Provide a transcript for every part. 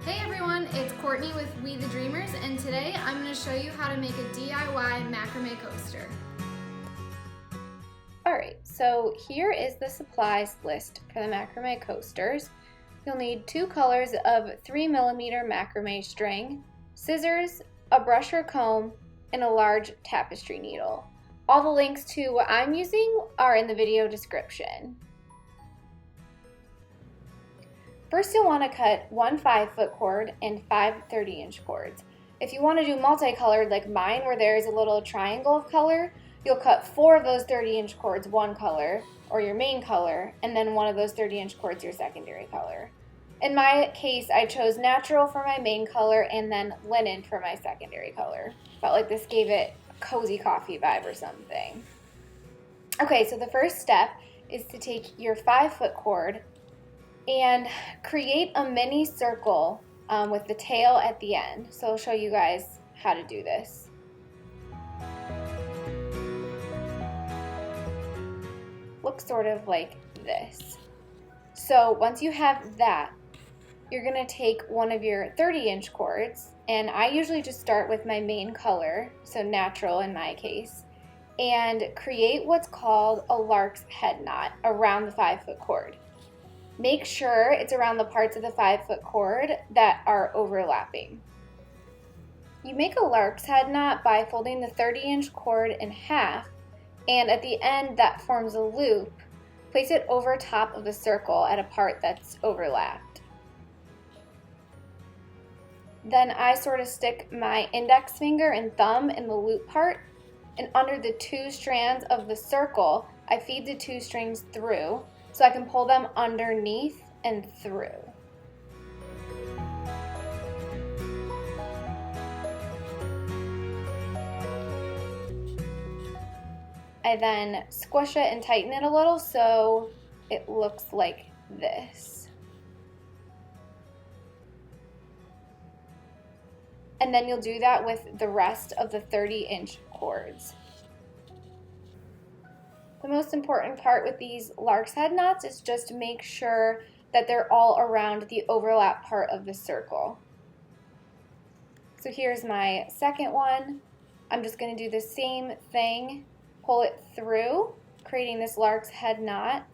Hey everyone, it's Courtney with We the Dreamers, and today I'm going to show you how to make a DIY macrame coaster. Alright, so here is the supplies list for the macrame coasters. You'll need 2 colors of 3mm macrame string, scissors, a brush or comb, and a large tapestry needle. All the links to what I'm using are in the video description. First, you'll want to cut 1 5-foot cord and 5 30-inch cords. If you want to do multicolored like mine, where there is a little triangle of color, you'll cut 4 of those 30-inch cords one color, or your main color, and then 1 of those 30-inch cords your secondary color. In my case, I chose natural for my main color and then linen for my secondary color. Felt like this gave it a cozy coffee vibe or something. Okay, so the first step is to take your 5-foot cord and create a mini circle with the tail at the end. So I'll show you guys how to do this. Looks sort of like this. So once you have that, you're going to take one of your 30-inch cords, and I usually just start with my main color, so natural in my case, and create what's called a lark's head knot around the 5-foot cord. Make sure it's around the parts of the 5-foot cord that are overlapping. You make a lark's head knot by folding the 30-inch cord in half, and at the end that forms a loop. Place it over top of the circle at a part that's overlapped. Then I sort of stick my index finger and thumb in the loop part, and under the 2 strands of the circle, I feed the 2 strings through, so I can pull them underneath and through. I then squish it and tighten it a little so it looks like this. And then you'll do that with the rest of the 30-inch cords. The most important part with these lark's head knots is just to make sure that they're all around the overlap part of the circle. So here's my second one. I'm just going to do the same thing, pull it through, creating this lark's head knot.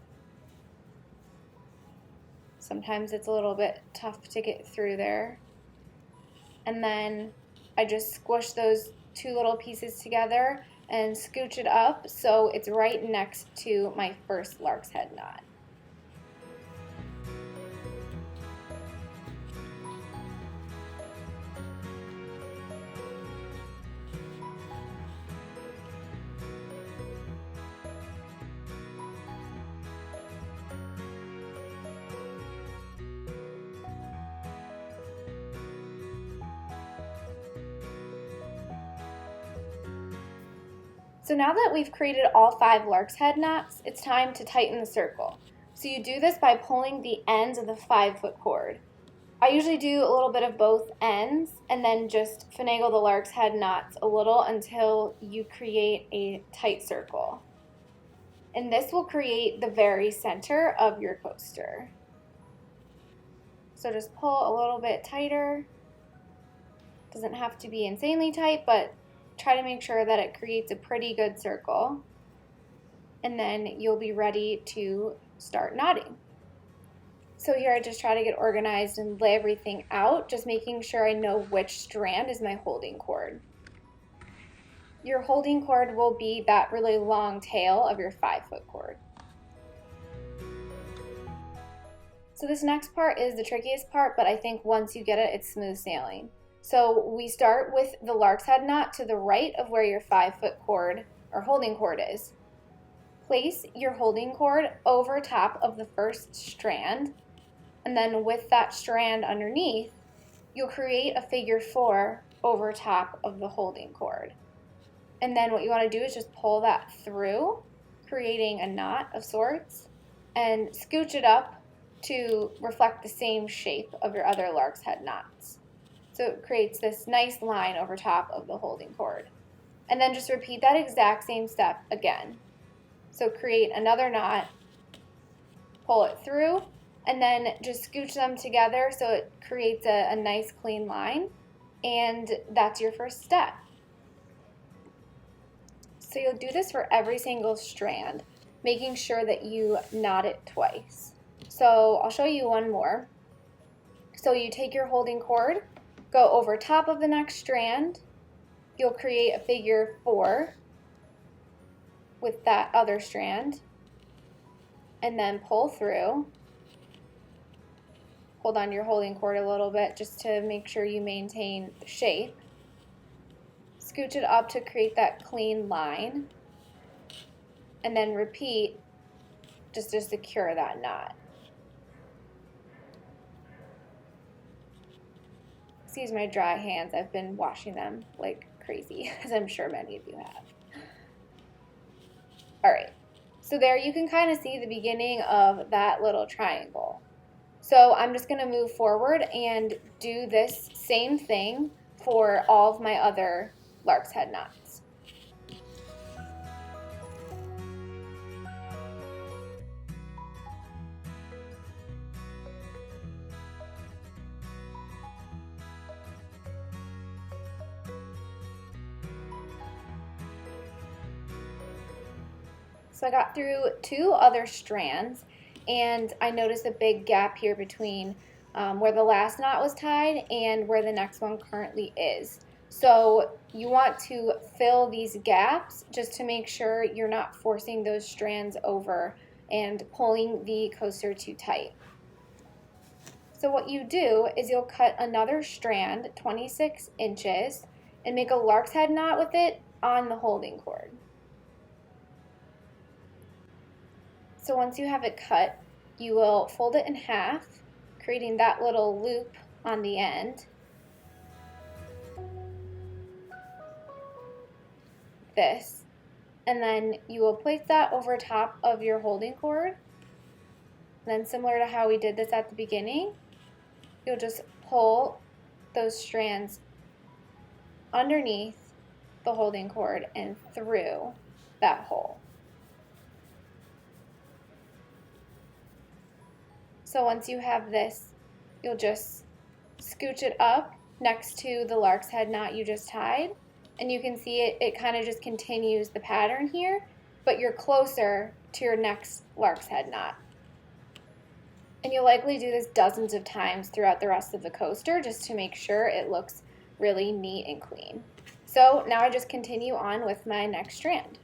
Sometimes it's a little bit tough to get through there. And then I just squish those 2 little pieces together and scooch it up so it's right next to my first lark's head knot. So now that we've created all 5 lark's head knots, it's time to tighten the circle. So you do this by pulling the ends of the 5-foot cord. I usually do a little bit of both ends and then just finagle the lark's head knots a little until you create a tight circle. And this will create the very center of your coaster. So just pull a little bit tighter. Doesn't have to be insanely tight, but try to make sure that it creates a pretty good circle, and then you'll be ready to start knotting. So here I just try to get organized and lay everything out, just making sure I know which strand is my holding cord. Your holding cord will be that really long tail of your 5-foot cord. So this next part is the trickiest part, but I think once you get it, it's smooth sailing. So we start with the lark's head knot to the right of where your 5-foot cord or holding cord is. Place your holding cord over top of the first strand, and then with that strand underneath, you'll create a figure 4 over top of the holding cord. And then what you want to do is just pull that through, creating a knot of sorts, and scooch it up to reflect the same shape of your other lark's head knots. So it creates this nice line over top of the holding cord. And then just repeat that exact same step again. So create another knot, pull it through, and then just scooch them together so it creates a nice clean line, and that's your first step. So you'll do this for every single strand, making sure that you knot it twice. So I'll show you one more. So you take your holding cord, go over top of the next strand, you'll create a figure 4 with that other strand, and then pull through. Hold on your holding cord a little bit just to make sure you maintain the shape. Scooch it up to create that clean line, and then repeat just to secure that knot. Excuse my dry hands, I've been washing them like crazy, as I'm sure many of you have. Alright, so there you can kind of see the beginning of that little triangle. So I'm just going to move forward and do this same thing for all of my other lark's head knots. So I got through 2 other strands, and I noticed a big gap here between where the last knot was tied and where the next one currently is. So you want to fill these gaps just to make sure you're not forcing those strands over and pulling the coaster too tight. So what you do is you'll cut another strand 26 inches and make a lark's head knot with it on the holding cord. So once you have it cut, you will fold it in half, creating that little loop on the end. This. And then you will place that over top of your holding cord. And then similar to how we did this at the beginning, you'll just pull those strands underneath the holding cord and through that hole. So once you have this, you'll just scooch it up next to the lark's head knot you just tied, and you can see it kind of just continues the pattern here, but you're closer to your next lark's head knot. And you'll likely do this dozens of times throughout the rest of the coaster just to make sure it looks really neat and clean. So now I just continue on with my next strand.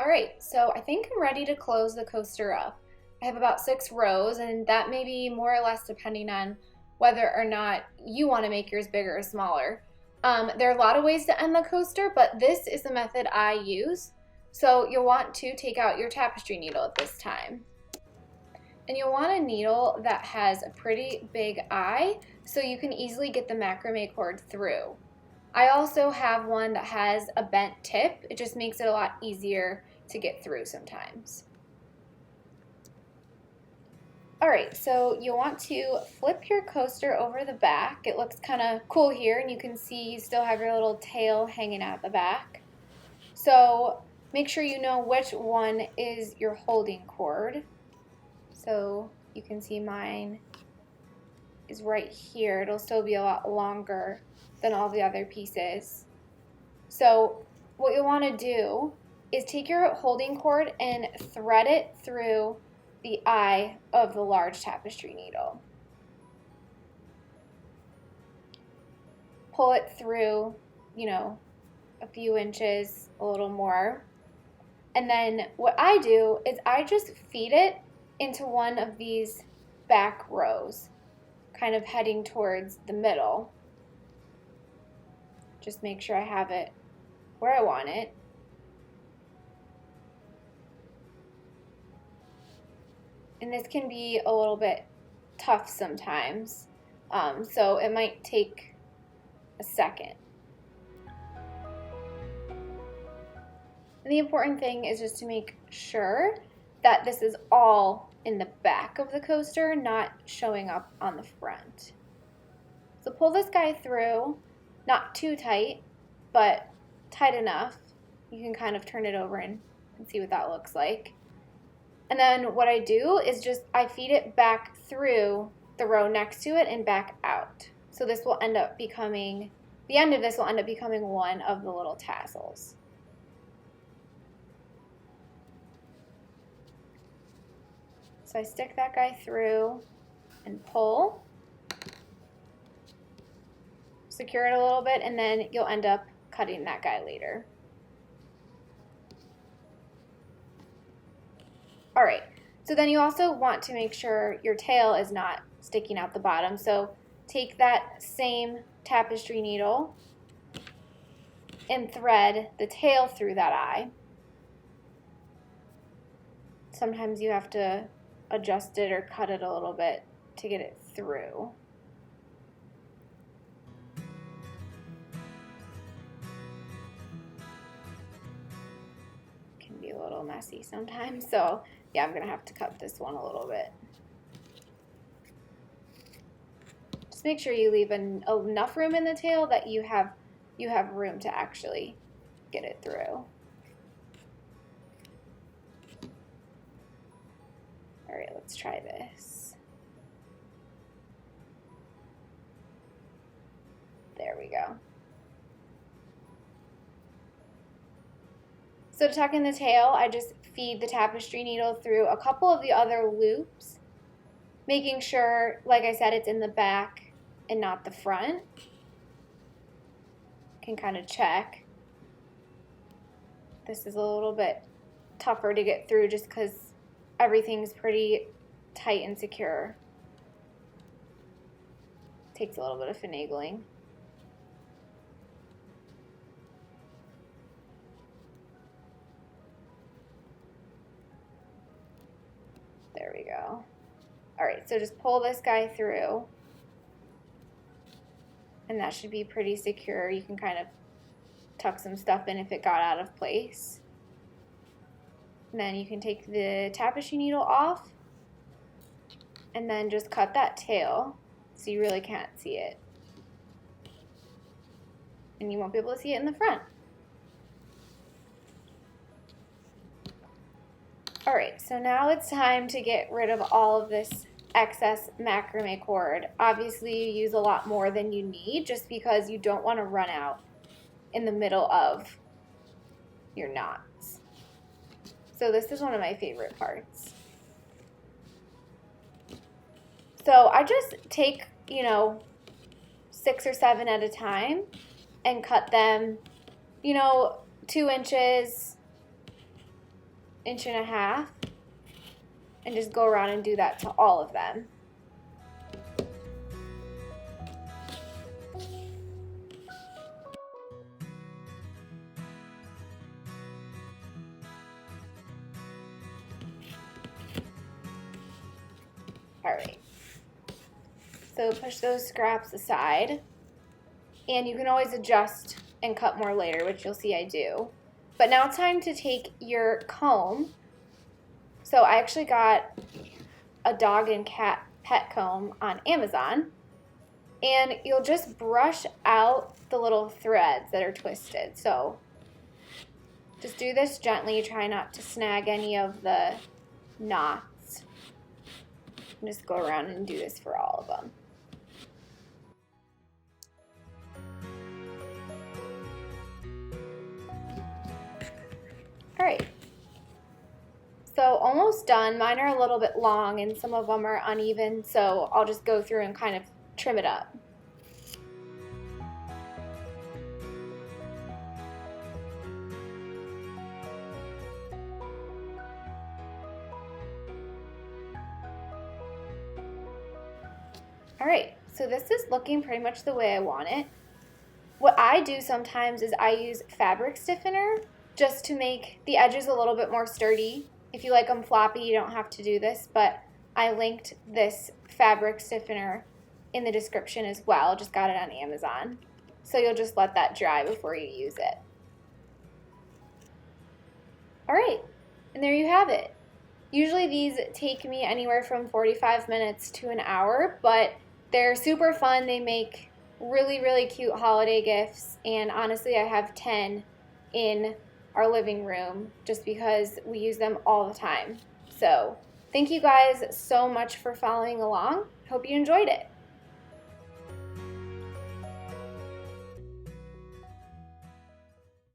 Alright, so I think I'm ready to close the coaster up. I have about 6 rows, and that may be more or less depending on whether or not you want to make yours bigger or smaller. There are a lot of ways to end the coaster, but this is the method I use. So you'll want to take out your tapestry needle at this time. And you'll want a needle that has a pretty big eye so you can easily get the macrame cord through. I also have one that has a bent tip. It just makes it a lot easier to get through sometimes. Alright, so you'll want to flip your coaster over the back. It looks kind of cool here, and you can see you still have your little tail hanging out the back. So make sure you know which one is your holding cord. So you can see mine is right here. It'll still be a lot longer than all the other pieces. So what you'll want to do is take your holding cord and thread it through the eye of the large tapestry needle. Pull it through, a few inches, a little more. And then what I do is I just feed it into one of these back rows, kind of heading towards the middle. Just make sure I have it where I want it. And this can be a little bit tough sometimes, so it might take a second. And the important thing is just to make sure that this is all in the back of the coaster, not showing up on the front. So pull this guy through, not too tight, but tight enough. You can kind of turn it over and see what that looks like. And then what I do is I feed it back through the row next to it and back out. So this will end up becoming, the end of this will end up becoming one of the little tassels. So I stick that guy through and pull, secure it a little bit, and then you'll end up cutting that guy later. All right, so then you also want to make sure your tail is not sticking out the bottom. So take that same tapestry needle and thread the tail through that eye. Sometimes you have to adjust it or cut it a little bit to get it through. Can be a little messy sometimes, so yeah, I'm gonna have to cut this one a little bit. Just make sure you leave enough room in the tail that you have room to actually get it through. All right, let's try this. There we go. So to tuck in the tail, I just feed the tapestry needle through a couple of the other loops, making sure, like I said, it's in the back and not the front. Can kind of check. This is a little bit tougher to get through just because everything's pretty tight and secure. Takes a little bit of finagling. There we go. All right, so just pull this guy through, and that should be pretty secure. You can kind of tuck some stuff in if it got out of place. And then you can take the tapestry needle off and then just cut that tail so you really can't see it. And you won't be able to see it in the front. All right, so now it's time to get rid of all of this excess macrame cord. Obviously, you use a lot more than you need just because you don't want to run out in the middle of your knots. So this is one of my favorite parts. So I just take, 6 or 7 at a time and cut them, 2 inches, 1.5 inches, and just go around and do that to all of them. All right, so push those scraps aside, and you can always adjust and cut more later, which you'll see I do. But now it's time to take your comb. So I actually got a dog and cat pet comb on Amazon, and you'll just brush out the little threads that are twisted. So just do this gently, try not to snag any of the knots. And just go around and do this for all of them. All right. So So almost done. Mine are a little bit long and some of them are uneven, so I'll just go through and kind of trim it up. Alright, so this is looking pretty much the way I want it. What I do sometimes is I use fabric stiffener just to make the edges a little bit more sturdy. If you like them floppy, you don't have to do this, but I linked this fabric stiffener in the description as well. Just got it on Amazon. So you'll just let that dry before you use it. Alright, and there you have it. Usually these take me anywhere from 45 minutes to an hour, but they're super fun. They make really, really cute holiday gifts, and honestly, I have 10 in our living room just because we use them all the time. So thank you guys so much for following along. Hope you enjoyed it.